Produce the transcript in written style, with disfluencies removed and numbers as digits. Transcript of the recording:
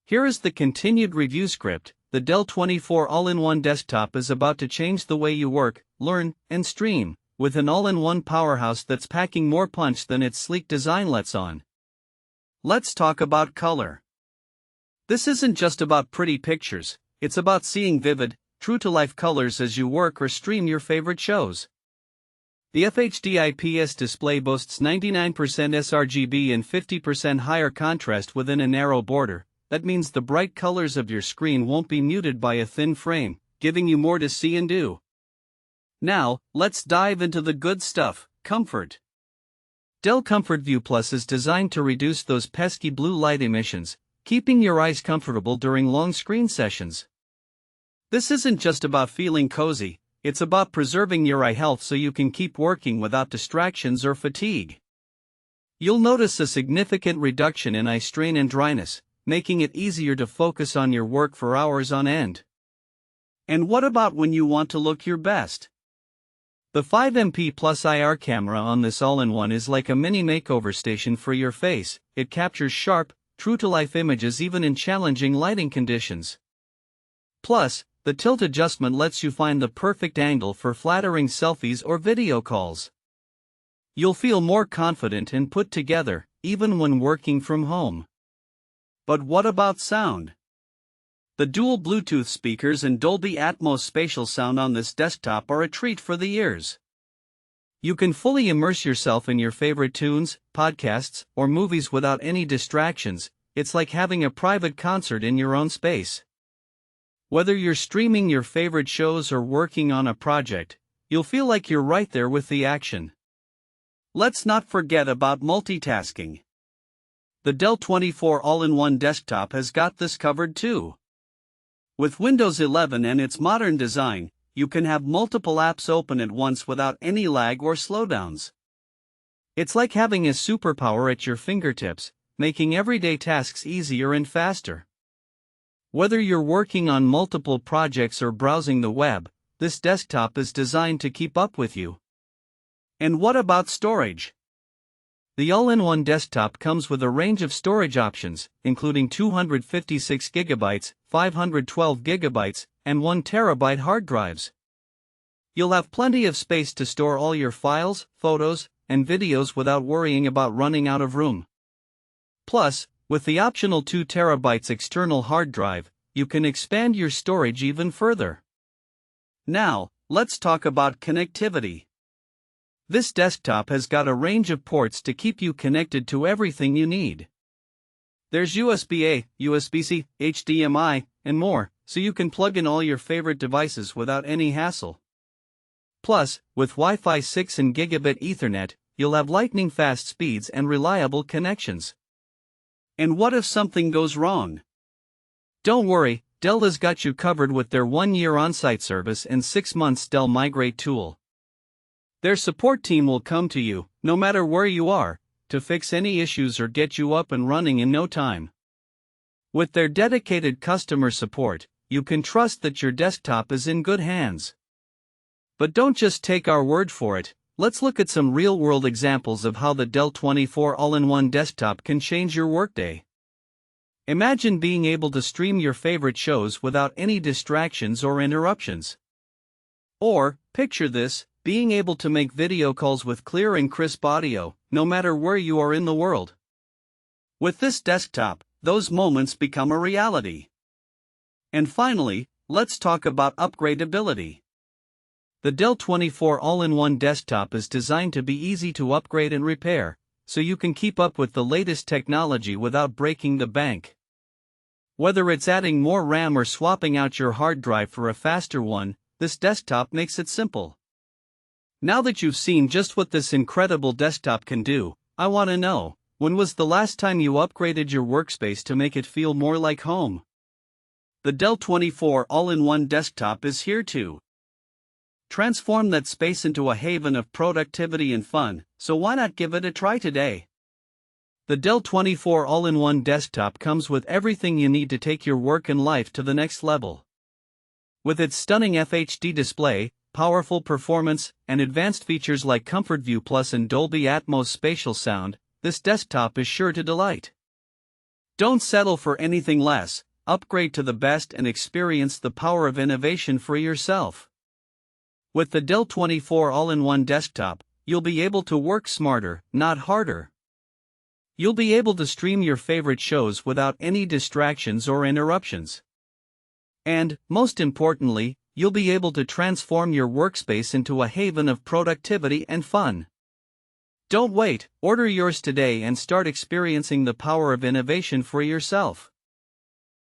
Here is the continued review script. The Dell 24 All-in-One Desktop is about to change the way you work, learn, and stream, with an all-in-one powerhouse that's packing more punch than its sleek design lets on. Let's talk about color. This isn't just about pretty pictures, it's about seeing vivid, true-to-life colors as you work or stream your favorite shows. The FHD IPS display boasts 99% sRGB and 50% higher contrast within a narrow border. That means the bright colors of your screen won't be muted by a thin frame, giving you more to see and do. Now, let's dive into the good stuff, comfort. Dell Comfort View Plus is designed to reduce those pesky blue light emissions, keeping your eyes comfortable during long screen sessions. This isn't just about feeling cozy, it's about preserving your eye health so you can keep working without distractions or fatigue. You'll notice a significant reduction in eye strain and dryness, making it easier to focus on your work for hours on end. And what about when you want to look your best? The 5MP Plus IR camera on this all-in-one is like a mini makeover station for your face. It captures sharp, true-to-life images even in challenging lighting conditions. Plus, the tilt adjustment lets you find the perfect angle for flattering selfies or video calls. You'll feel more confident and put together, even when working from home. But what about sound? The dual Bluetooth speakers and Dolby Atmos spatial sound on this desktop are a treat for the ears. You can fully immerse yourself in your favorite tunes, podcasts, or movies without any distractions. It's like having a private concert in your own space. Whether you're streaming your favorite shows or working on a project, you'll feel like you're right there with the action. Let's not forget about multitasking. The Dell 24 All-in-One Desktop has got this covered too. With Windows 11 and its modern design, you can have multiple apps open at once without any lag or slowdowns. It's like having a superpower at your fingertips, making everyday tasks easier and faster. Whether you're working on multiple projects or browsing the web, this desktop is designed to keep up with you. And what about storage? The all-in-one desktop comes with a range of storage options, including 256GB, 512GB, and 1TB hard drives. You'll have plenty of space to store all your files, photos, and videos without worrying about running out of room. Plus, with the optional 2TB external hard drive, you can expand your storage even further. Now, let's talk about connectivity. This desktop has got a range of ports to keep you connected to everything you need. There's USB-A, USB-C, HDMI, and more, so you can plug in all your favorite devices without any hassle. Plus, with Wi-Fi 6 and Gigabit Ethernet, you'll have lightning-fast speeds and reliable connections. And what if something goes wrong? Don't worry, Dell has got you covered with their 1-year Onsite service and 6 months Dell Migrate tool. Their support team will come to you, no matter where you are, to fix any issues or get you up and running in no time. With their dedicated customer support, you can trust that your desktop is in good hands. But don't just take our word for it, let's look at some real-world examples of how the Dell 24 All-in-One Desktop can change your workday. Imagine being able to stream your favorite shows without any distractions or interruptions. Or, picture this, being able to make video calls with clear and crisp audio, no matter where you are in the world. With this desktop, those moments become a reality. And finally, let's talk about upgradability. The Dell 24 All-in-One Desktop is designed to be easy to upgrade and repair, so you can keep up with the latest technology without breaking the bank. Whether it's adding more RAM or swapping out your hard drive for a faster one, this desktop makes it simple. Now that you've seen just what this incredible desktop can do, I want to know, when was the last time you upgraded your workspace to make it feel more like home? The Dell 24 All-in-One Desktop is here to transform that space into a haven of productivity and fun, so why not give it a try today? The Dell 24 All-in-One Desktop comes with everything you need to take your work and life to the next level. With its stunning FHD display, powerful performance, and advanced features like Comfort View Plus and Dolby Atmos spatial sound, this desktop is sure to delight. Don't settle for anything less, upgrade to the best and experience the power of innovation for yourself. With the Dell 24 all-in-one desktop, you'll be able to work smarter, not harder. You'll be able to stream your favorite shows without any distractions or interruptions. And, most importantly, you'll be able to transform your workspace into a haven of productivity and fun. Don't wait, order yours today and start experiencing the power of innovation for yourself.